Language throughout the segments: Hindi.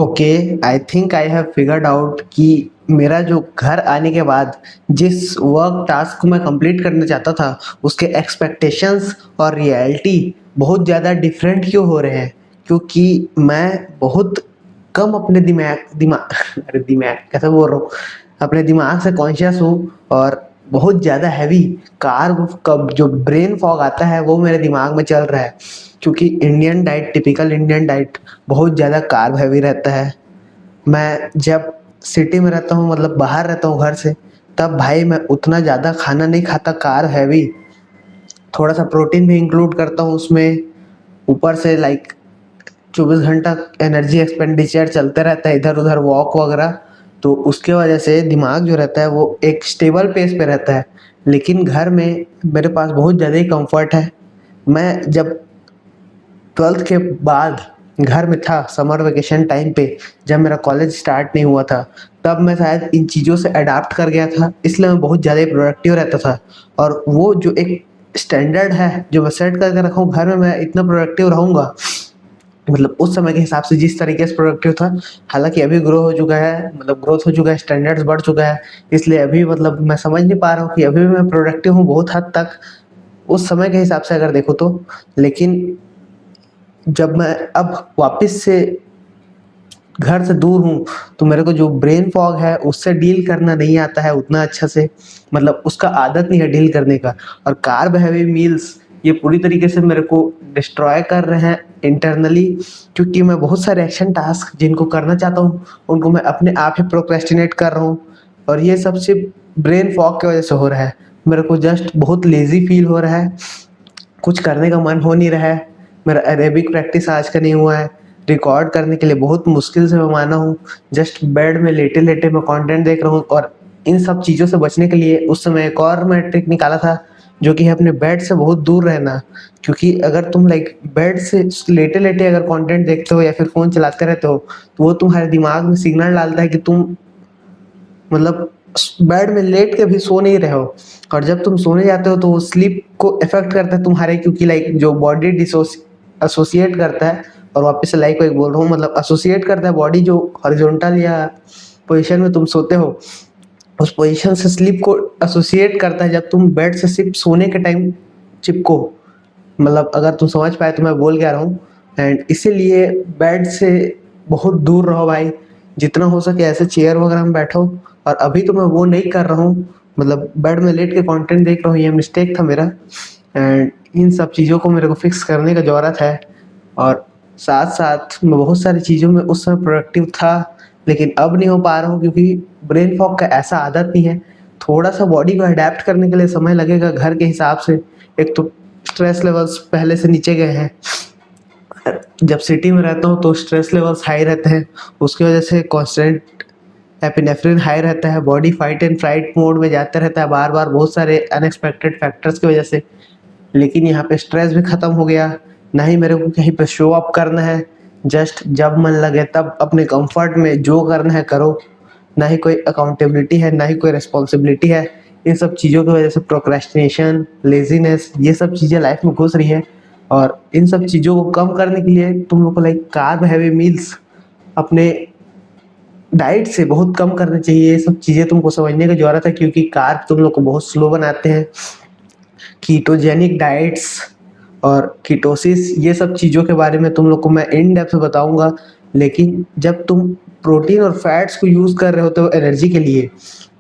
Okay, I think I have figured out कि मेरा जो घर आने के बाद जिस वर्क टास्क को मैं कंप्लीट करना चाहता था, उसके एक्सपेक्टेशंस और रियलिटी बहुत ज़्यादा डिफरेंट क्यों हो रहे हैं। क्योंकि मैं बहुत कम अपने दिमाग दिमाग अरे दिमाग कैसे बोल रहा हूँ, अपने दिमाग से कॉन्शियस हूँ। और बहुत ज़्यादा हैवी कार्ब कब जो ब्रेन फॉग आता है वो मेरे दिमाग में चल रहा है। क्योंकि Indian diet, typical Indian diet बहुत ज़्यादा कार्ब हैवी रहता है। मैं जब सिटी में रहता हूँ, मतलब बाहर रहता हूँ घर से, तब भाई मैं उतना ज़्यादा खाना नहीं खाता कार्ब हैवी। थोड़ा सा प्रोटीन भी इंक्लूड करता हूँ उसमें। ऊपर से लाइक 24 घंटा एनर्जी एक्सपेंडिचर चलते रहता है, इधर उधर वॉक वगैरह। तो उसके वजह से दिमाग जो रहता है वो एक स्टेबल पेस पे रहता है। लेकिन घर में मेरे पास बहुत ज़्यादा ही कंफर्ट है। मैं जब 12th के बाद घर में था, समर वेकेशन टाइम पे, जब मेरा कॉलेज स्टार्ट नहीं हुआ था, तब मैं शायद इन चीज़ों से अडाप्ट कर गया था, इसलिए मैं बहुत ज़्यादा प्रोडक्टिव रहता था। और वो जो एक स्टैंडर्ड है जो मैं सेट करके रखा हूँ, घर में मैं इतना प्रोडक्टिव रहूँगा, मतलब उस समय के हिसाब से जिस तरीके से प्रोडक्टिव था। हालांकि अभी ग्रो हो चुका है, मतलब ग्रोथ हो चुका है, स्टैंडर्ड्स बढ़ चुका है। इसलिए अभी मतलब मैं समझ नहीं पा रहा हूँ कि अभी भी मैं प्रोडक्टिव हूँ बहुत हद तक, उस समय के हिसाब से अगर देखो तो। लेकिन जब मैं अब वापस से घर से दूर हूँ, तो मेरे को जो ब्रेन फॉग है उससे डील करना नहीं आता है उतना अच्छा से, मतलब उसका आदत नहीं है डील करने का। और कार्ब हैवी मील्स ये पूरी तरीके से मेरे को डिस्ट्रॉय कर रहे हैं इंटरनली। क्योंकि मैं बहुत सारे एक्शन टास्क जिनको करना चाहता हूँ उनको मैं अपने आप ही प्रोक्रेस्टिनेट कर रहा हूँ। और ये सब सिर्फ ब्रेन फॉग की वजह से हो रहा है। मेरे को जस्ट बहुत लेजी फील हो रहा है, कुछ करने का मन हो नहीं रहा है। मेरा अरेबिक प्रैक्टिस आज का नहीं हुआ है। रिकॉर्ड करने के लिए बहुत मुश्किल से मैं माना हूँ। जस्ट बेड में लेटे लेटे मैं कंटेंट देख रहा हूँ। और इन सब चीज़ों से बचने के लिए उस समय एक और मैं ट्रिक निकाला था, जो कि है अपने बेड से बहुत दूर रहना। क्योंकि अगर तुम लाइक बेड से लेटे लेटे अगर कंटेंट देखते हो या फिर फ़ोन चलाते रहते हो, तो वो तुम्हारे दिमाग में सिग्नल डालता है कि तुम मतलब बेड में लेट के भी सो नहीं रहे हो। और जब तुम सोने जाते हो तो वो स्लीप को इफेक्ट करता है तुम्हारे, क्योंकि लाइक जो बॉडी एसोसिएट करता है। और वापस से लाइक बोल रहा हूँ, मतलब एसोसिएट करता है बॉडी, जो हॉरिजॉन्टल या पोजीशन में तुम सोते हो उस पोजीशन से स्लीप को एसोसिएट करता है जब तुम बेड से सिर्फ सोने के टाइम चिपको। मतलब अगर तुम समझ पाए तो मैं बोल क्या रहा हूँ। एंड इसीलिए बेड से बहुत दूर रहो भाई, जितना हो सके ऐसे चेयर वगैरह में बैठो। और अभी तो मैं वो नहीं कर रहा हूँ, मतलब बेड में लेट के कंटेंट देख रहा हूँ, ये मिस्टेक था मेरा। एंड इन सब चीज़ों को मेरे को फिक्स करने का ज़रूरत है। और साथ साथ मैं बहुत सारी चीज़ों में उस समय प्रोडक्टिव था, लेकिन अब नहीं हो पा रहा हूँ क्योंकि ब्रेन फॉग का ऐसा आदत नहीं है। थोड़ा सा बॉडी को अडेप्ट करने के लिए समय लगेगा घर के हिसाब से। एक तो स्ट्रेस लेवल्स पहले से नीचे गए हैं। जब सिटी में रहता हूँ तो स्ट्रेस लेवल्स हाई रहते हैं, उसकी वजह से कांस्टेंट एपिनेफ्रिन हाई रहता है, body fight and flight mode में जाता रहता है बार बार, बहुत सारे अनएक्सपेक्टेड फैक्टर्स की वजह से। लेकिन यहाँ पे स्ट्रेस भी खत्म हो गया, ना ही मेरे को कहीं पे शो अप करना है। जस्ट जब मन लगे तब अपने कंफर्ट में जो करना है करो। ना ही कोई अकाउंटेबिलिटी है, ना ही कोई रिस्पॉन्सिबिलिटी है। इन सब चीज़ों की वजह से प्रोक्रेस्टिनेशन, लेजीनेस, ये सब चीज़ें लाइफ में घुस रही है। और इन सब चीज़ों को कम करने के लिए तुम लोग को लाइक कार्ब हैवी मील्स अपने डाइट से बहुत कम करने चाहिए। ये सब चीज़ें तुमको समझने की जरूरत है, क्योंकि कार्ब तुम लोग को बहुत स्लो बनाते हैं। कीटोजेनिक डाइट्स और कीटोसिस, ये सब चीज़ों के बारे में तुम लोग को मैं इन डेप्थ बताऊंगा। लेकिन जब तुम प्रोटीन और फैट्स को यूज़ कर रहे होते हो एनर्जी के लिए,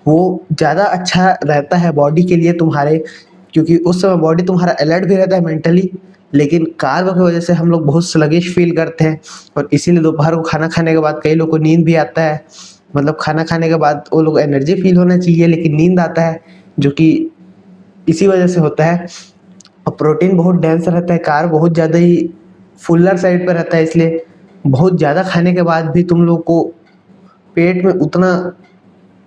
वो ज़्यादा अच्छा रहता है बॉडी के लिए तुम्हारे, क्योंकि उस समय बॉडी तुम्हारा अलर्ट भी रहता है मेंटली। लेकिन कार्ब की वजह से हम लोग बहुत स्लगिश फील करते हैं। और इसीलिए दोपहर को खाना खाने के बाद कई लोग को नींद भी आता है। मतलब खाना खाने के बाद वो लोग एनर्जी फील होना चाहिए लेकिन नींद आता है, जो कि इसी वजह से होता है। और प्रोटीन बहुत डेंस रहता है, कार्ब बहुत ज़्यादा ही फुल्लर साइड पे रहता है, इसलिए बहुत ज़्यादा खाने के बाद भी तुम लोग को पेट में उतना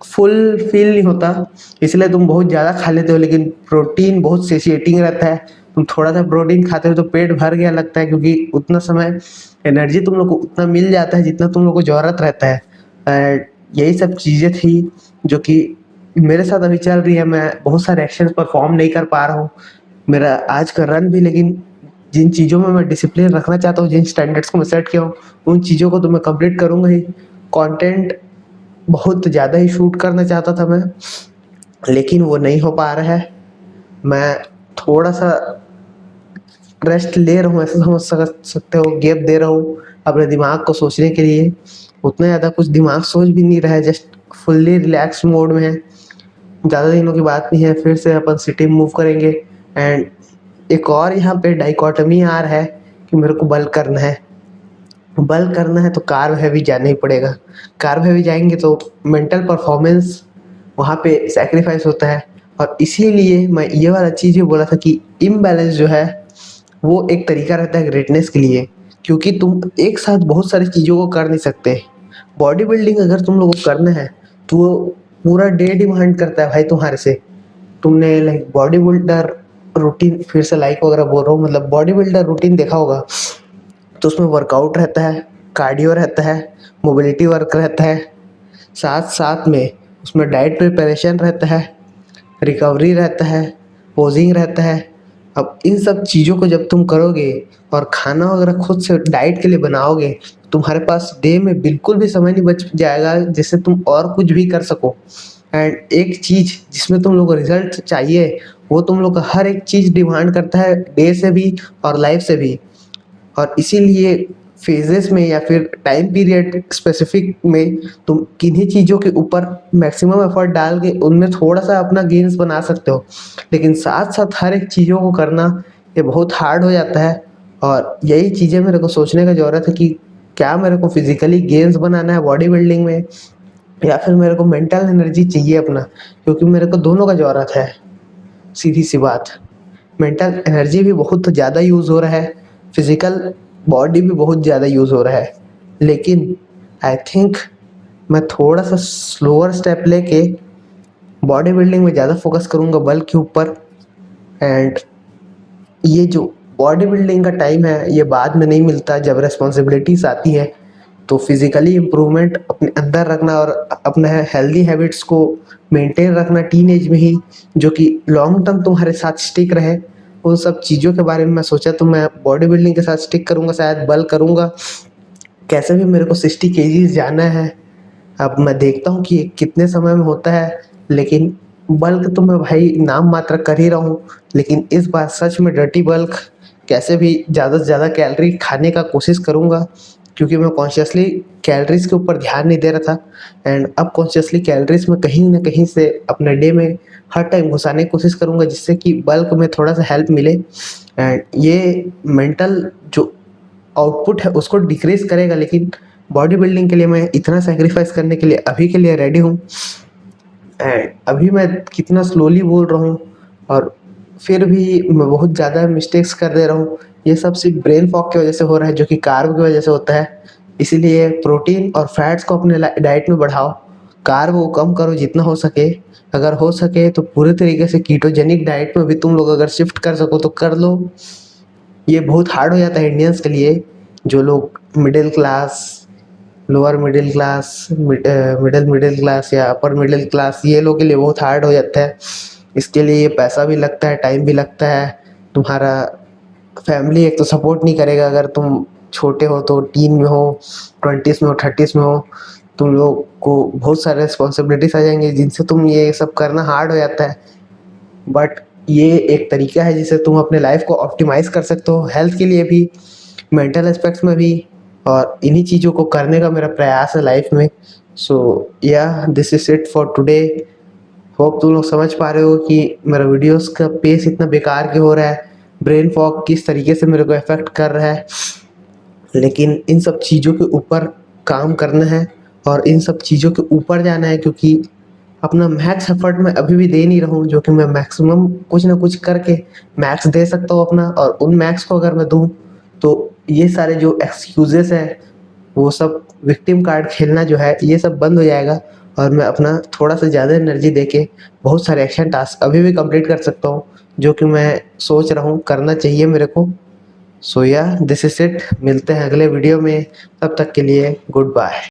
फुल फील नहीं होता। इसलिए तुम बहुत ज़्यादा खा लेते हो, लेकिन प्रोटीन बहुत सेशिएटिंग रहता है। तुम थोड़ा सा प्रोटीन खाते हो तो पेट भर गया लगता है, क्योंकि उतना समय एनर्जी तुम लोग को उतना मिल जाता है जितना तुम लोग को ज़रूरत रहता है। एंड यही सब चीज़ें थी जो कि मेरे साथ अभी चल रही है। मैं बहुत सारे एक्शंस परफॉर्म नहीं कर पा रहा हूँ। मेरा आज का रन भी लेकिन जिन चीज़ों में मैं डिसिप्लिन रखना चाहता हूँ, जिन स्टैंडर्ड्स को मैं सेट किया हूँ, उन चीज़ों को तो मैं कंप्लीट करूँगा ही। कंटेंट बहुत ज़्यादा ही शूट करना चाहता था मैं, लेकिन वो नहीं हो पा रहा है। मैं थोड़ा-सा रेस्ट ले रहा हूँ, ऐसा समझ सकते हो, गैप दे रहा हूँ अपने दिमाग को सोचने के लिए। उतना ज़्यादा कुछ दिमाग सोच भी नहीं रहा है, जस्ट फुल्ली रिलैक्स मोड में है। ज़्यादा दिनों की बात नहीं है, फिर से अपन सिटी मूव करेंगे। एंड एक और यहाँ पे डाइकोटमी आ रहा है कि मेरे को बल्क करना है तो कार्ब हैवी जाना ही पड़ेगा। कार्ब हैवी जाएँगे तो मेंटल परफॉर्मेंस वहाँ पे सैक्रिफाइस होता है, और इसीलिए मैं ये वाला चीज़ भी बोला था कि इम्बैलेंस जो है वो एक तरीका रहता है ग्रेटनेस के लिए, क्योंकि तुम एक साथ बहुत सारी चीज़ों को कर नहीं सकते। बॉडी बिल्डिंग अगर तुम लोगों को करना है तो वो पूरा डे डिमांड करता है भाई तुम्हारे से। तुमने लाइक बॉडी बिल्डर रूटीन, फिर से लाइक वगैरह बोल रहा हूँ, मतलब बॉडी बिल्डर रूटीन देखा होगा, तो उसमें वर्कआउट रहता है, कार्डियो रहता है, मोबिलिटी वर्क रहता है, साथ साथ में उसमें डाइट प्रिपरेशन रहता है, रिकवरी रहता है, पोजिंग रहता है। अब इन सब चीज़ों को जब तुम करोगे और खाना वगैरह खुद से डाइट के लिए बनाओगे, तुम्हारे पास डे में बिल्कुल भी समय नहीं बच जाएगा जिससे तुम और कुछ भी कर सको। एंड एक चीज़ जिसमें तुम लोग को रिजल्ट चाहिए, वो तुम लोग का हर एक चीज़ डिमांड करता है डे से भी और लाइफ से भी। और इसीलिए फेजेस में या फिर टाइम पीरियड स्पेसिफिक में तुम किन्हीं चीज़ों के ऊपर मैक्सिमम एफर्ट डाल के उनमें थोड़ा सा अपना गेन्स बना सकते हो, लेकिन साथ साथ हर एक चीज़ों को करना ये बहुत हार्ड हो जाता है। और यही चीज़ें मेरे को सोचने का ज़रूरत है कि क्या मेरे को फिजिकली गेन्स बनाना है बॉडी बिल्डिंग में, या फिर मेरे को मेंटल एनर्जी चाहिए अपना, क्योंकि मेरे को दोनों का ज़रूरत है। सीधी सी बात, मेंटल एनर्जी भी बहुत ज़्यादा यूज़ हो रहा है, फिजिकल बॉडी भी बहुत ज़्यादा यूज़ हो रहा है, लेकिन आई थिंक मैं थोड़ा सा स्लोअर स्टेप लेके बॉडी बिल्डिंग में ज़्यादा फोकस करूँगा, बल के ऊपर। एंड ये जो बॉडी बिल्डिंग का टाइम है ये बाद में नहीं मिलता, जब रिस्पॉन्सिबिलिटीज आती है तो फिजिकली इम्प्रूवमेंट अपने अंदर रखना और अपने हेल्दी हैबिट्स को मेंटेन रखना टीन एज में ही, जो कि लॉन्ग टर्म तुम्हारे साथ स्टिक रहे, उन सब चीज़ों के बारे में मैं सोचा तो मैं बॉडी बिल्डिंग के साथ स्टिक करूँगा, शायद बल करूँगा। कैसे भी मेरे को 60 केजीज जाना है। अब मैं देखता हूँ कि ये कितने समय में होता है, लेकिन बल्क तो मैं भाई नाम मात्र कर ही रहा हूँ, लेकिन इस बार सच में डर्टी बल्क कैसे भी ज़्यादा से ज़्यादा कैलोरी खाने का कोशिश करूँगा, क्योंकि मैं कॉन्शियसली कैलोरीज के ऊपर ध्यान नहीं दे रहा था। एंड अब कॉन्शियसली कैलोरीज में कहीं ना कहीं से अपने डे में हर टाइम घुसाने की कोशिश करूँगा, जिससे कि बल्क में थोड़ा सा हेल्प मिले। एंड ये मेंटल जो आउटपुट है उसको डिक्रीज करेगा, लेकिन बॉडी बिल्डिंग के लिए मैं इतना सेक्रीफाइस करने के लिए अभी के लिए रेडी हूँ। एंड अभी मैं कितना स्लोली बोल रहा हूँ, और फिर भी मैं बहुत ज़्यादा मिस्टेक्स कर दे रहा हूँ। ये सब सिर्फ ब्रेन फॉग की वजह से हो रहा है, जो कि कार्ब की वजह से होता है। इसीलिए प्रोटीन और फैट्स को अपने डाइट में बढ़ाओ, कार्ब को कम करो जितना हो सके। अगर हो सके तो पूरे तरीके से कीटोजेनिक डाइट में भी तुम लोग अगर शिफ्ट कर सको तो कर लो। ये बहुत हार्ड हो जाता है इंडियंस के लिए, जो लोग middle class, lower middle class, middle middle class या अपर मिडिल क्लास, ये लोग के लिए बहुत हार्ड हो जाता है। इसके लिए पैसा भी लगता है, टाइम भी लगता है। तुम्हारा फैमिली एक तो सपोर्ट नहीं करेगा अगर तुम छोटे हो, तो टीन में हो, 20s में हो, 30s में हो, तुम लोग को बहुत सारे रिस्पॉन्सिबिलिटीज आ जाएंगे जिनसे तुम ये सब करना हार्ड हो जाता है। बट ये एक तरीका है जिससे तुम अपने लाइफ को ऑप्टिमाइज कर सकते हो, हेल्थ के लिए भी, मेंटल एस्पेक्ट्स में भी। और इन्हीं चीज़ों को करने का मेरा प्रयास है लाइफ में। सो या this is it for today. Hope तुम लोग समझ पा रहे हो कि मेरा वीडियोस का पेस इतना बेकार क्यों हो रहा है, ब्रेन फॉग किस तरीके से मेरे को अफेक्ट कर रहा है। लेकिन इन सब चीज़ों के ऊपर काम करना है और इन सब चीज़ों के ऊपर जाना है, क्योंकि अपना मैक्स एफर्ट मैं अभी भी दे नहीं रहा हूँ, जो कि मैं मैक्सिमम कुछ ना कुछ करके मैक्स दे सकता हूँ अपना। और उन मैक्स को अगर मैं दूँ तो ये सारे जो एक्सक्यूजेस हैं, वो सब विक्टिम कार्ड खेलना जो है, ये सब बंद हो जाएगा, और मैं अपना थोड़ा सा ज़्यादा एनर्जी देके बहुत सारे एक्शन टास्क अभी भी कंप्लीट कर सकता हूँ, जो कि मैं सोच रहा हूँ करना चाहिए मेरे को। सो या दिस इज इट, मिलते हैं अगले वीडियो में, तब तक के लिए गुड बाय।